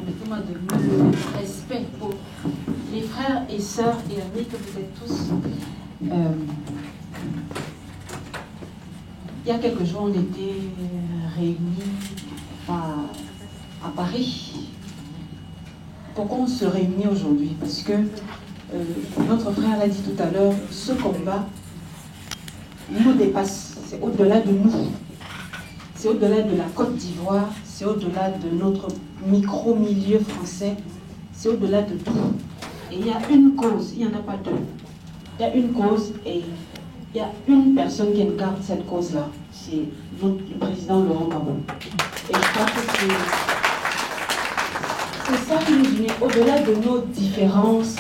permettez-moi de me respect pour les frères et sœurs et amis que vous êtes tous. Il y a quelques jours, on était réunis à Paris. Pourquoi on se réunit aujourd'hui? Parce que notre frère l'a dit tout à l'heure, ce combat nous dépasse, c'est au-delà de nous. C'est au-delà de la Côte d'Ivoire, c'est au-delà de notre micro-milieu français, c'est au-delà de tout. Et il y a une cause, il n'y en a pas deux. Il y a une cause et il y a une personne qui incarne cette cause-là. C'est le président Laurent Gbagbo. Et je crois que c'est ça qui nous unit, au-delà de nos différences.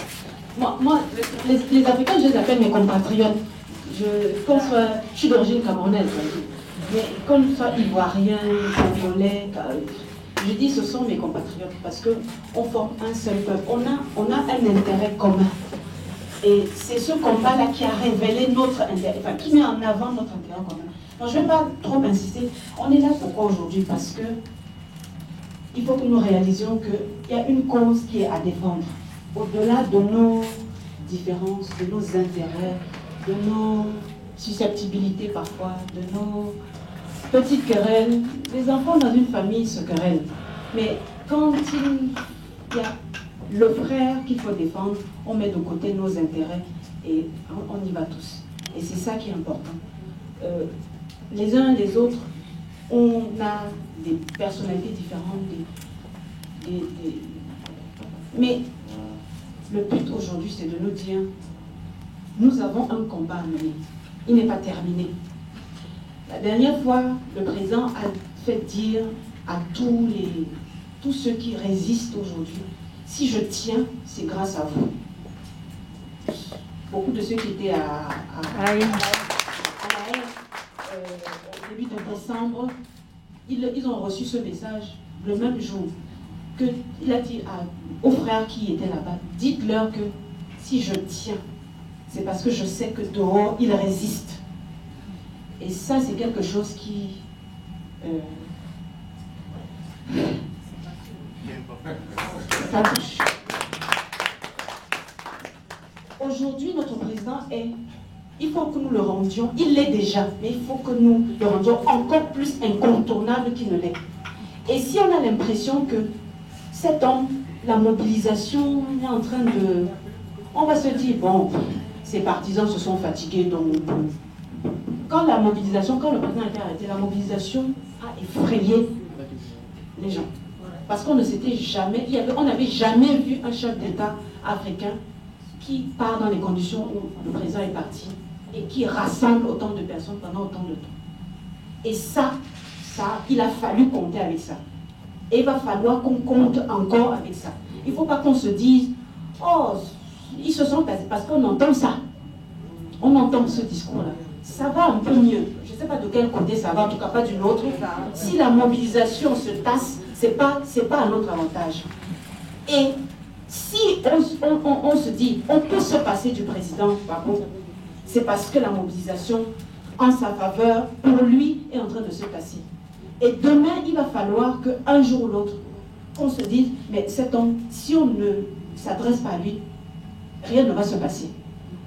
Moi les Africains, je les appelle mes compatriotes. Je suis d'origine camerounaise. Mais comme ça, ivoirien, congolais, je dis ce sont mes compatriotes parce qu'on forme un seul peuple. On a un intérêt commun. Et c'est ce combat-là qui a révélé notre intérêt, enfin qui met en avant notre intérêt commun. Donc je ne vais pas trop insister. On est là pourquoi aujourd'hui? Parce que il faut que nous réalisions qu'il y a une cause qui est à défendre. Au-delà de nos différences, de nos intérêts, de nos susceptibilité parfois, de nos petites querelles. Les enfants dans une famille se querellent. Mais quand il y a le frère qu'il faut défendre, on met de côté nos intérêts et on y va tous. Et c'est ça qui est important. Les uns et les autres, on a des personnalités différentes, mais le but aujourd'hui, c'est de nous dire, nous avons un combat à mener. Il n'est pas terminé. La dernière fois, le président a fait dire à tous ceux qui résistent aujourd'hui, si je tiens, c'est grâce à vous. Beaucoup de ceux qui étaient à la haie, au début de décembre, ils ont reçu ce message le même jour qu'il a dit aux frères qui étaient là-bas, dites-leur que si je tiens, c'est parce que je sais que dehors, ils résistent. Et ça, c'est quelque chose qui... ça touche. Aujourd'hui, notre président est... Il faut que nous le rendions, il l'est déjà, mais il faut que nous le rendions encore plus incontournable qu'il ne l'est. Et si on a l'impression que cet homme, la mobilisation est en train de... On va se dire, bon, ses partisans se sont fatigués, donc... Quand le président a été arrêté, la mobilisation a effrayé les gens. Parce qu'on ne s'était jamais... on n'avait jamais vu un chef d'État africain qui part dans les conditions où le président est parti et qui rassemble autant de personnes pendant autant de temps. Et ça, il a fallu compter avec ça. Et il va falloir qu'on compte encore avec ça. Il ne faut pas qu'on se dise, oh, ils se sont passés, parce qu'on entend ça. On entend ce discours-là. Ça va un peu mieux. Je ne sais pas de quel côté ça va, en tout cas pas d'une autre. Si la mobilisation se tasse, c'est pas à notre avantage. Et si on se dit, on peut se passer du président Gbagbo, c'est parce que la mobilisation en sa faveur, pour lui, est en train de se passer. Et demain, il va falloir qu'un jour ou l'autre, on se dise, mais cet homme, si on ne s'adresse pas à lui, rien ne va se passer.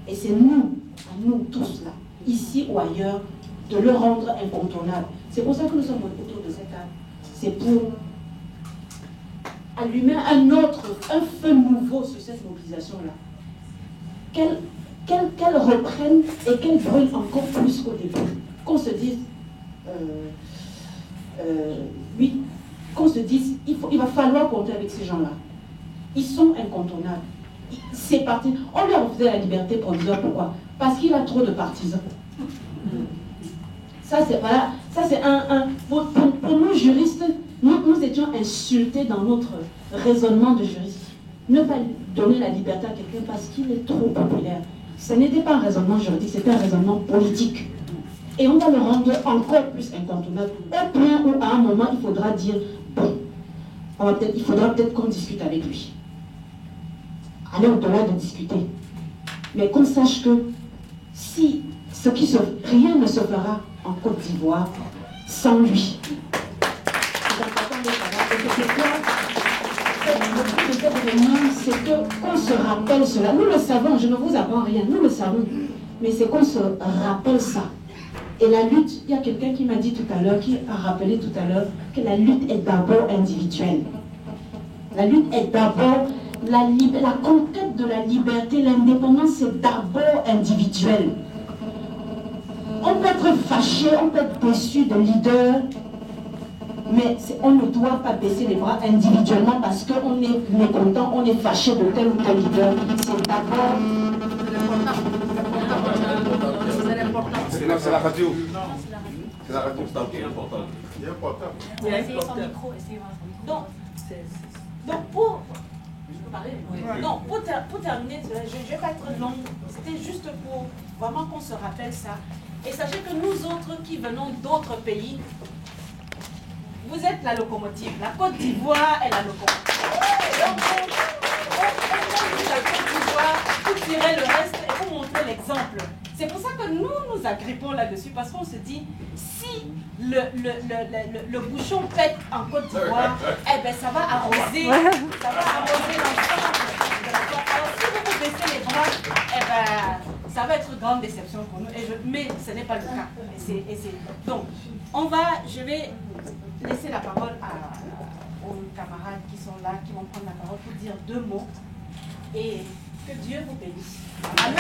Et c'est nous, à nous tous là, ici ou ailleurs, de le rendre incontournable. C'est pour ça que nous sommes autour de cette table. C'est pour allumer un feu nouveau sur cette mobilisation-là. Qu'elle reprenne et qu'elle brûle encore plus qu'au début. Qu'on se dise, oui, qu'on se dise, il va falloir compter avec ces gens-là. Ils sont incontournables. C'est parti. On lui a refusé la liberté provisoire. Pourquoi? Parce qu'il a trop de partisans. Ça, c'est voilà, ça c'est pour nous juristes, nous étions insultés dans notre raisonnement de juriste. Ne pas donner la liberté à quelqu'un parce qu'il est trop populaire. Ce n'était pas un raisonnement juridique, c'était un raisonnement politique. Et on va le rendre encore plus incontournable, au point où à un moment il faudra dire, bon, il faudra peut-être qu'on discute avec lui. Aller au-delà de discuter. Mais qu'on sache que si rien ne se fera en Côte d'Ivoire sans lui. C'est important de savoir. Et c'est vraiment, c'est qu'on se rappelle cela. Nous le savons, je ne vous apprends rien, nous le savons. Mais c'est qu'on se rappelle ça. Et la lutte, il y a quelqu'un qui m'a dit tout à l'heure, qui a rappelé tout à l'heure, que la lutte est d'abord individuelle. La lutte est d'abord, la conquête de la liberté, l'indépendance, c'est d'abord individuel. On peut être fâché, on peut être déçu de leader, mais on ne doit pas baisser les bras individuellement parce qu'on est mécontent, on est fâché de tel ou tel leader. C'est d'abord... C'est la radio. C'est la radio, c'est important. Donc pour terminer, je ne vais pas être long. C'était juste pour vraiment qu'on se rappelle ça. Et sachez que nous autres qui venons d'autres pays, vous êtes la locomotive. La Côte d'Ivoire est la locomotive. Donc, la Côte d'Ivoire, vous tirez le reste et vous montrez l'exemple. C'est pour ça que nous nous agrippons là-dessus, parce qu'on se dit, si le bouchon pète en Côte d'Ivoire, eh ben ça va arroser l'ensemble de la Côte. Alors si vous baissez les bras, eh ben ça va être une grande déception pour nous. Mais ce n'est pas le cas. Donc, je vais laisser la parole aux camarades qui sont là, qui vont prendre la parole pour dire 2 mots. Et que Dieu vous bénisse. Amen.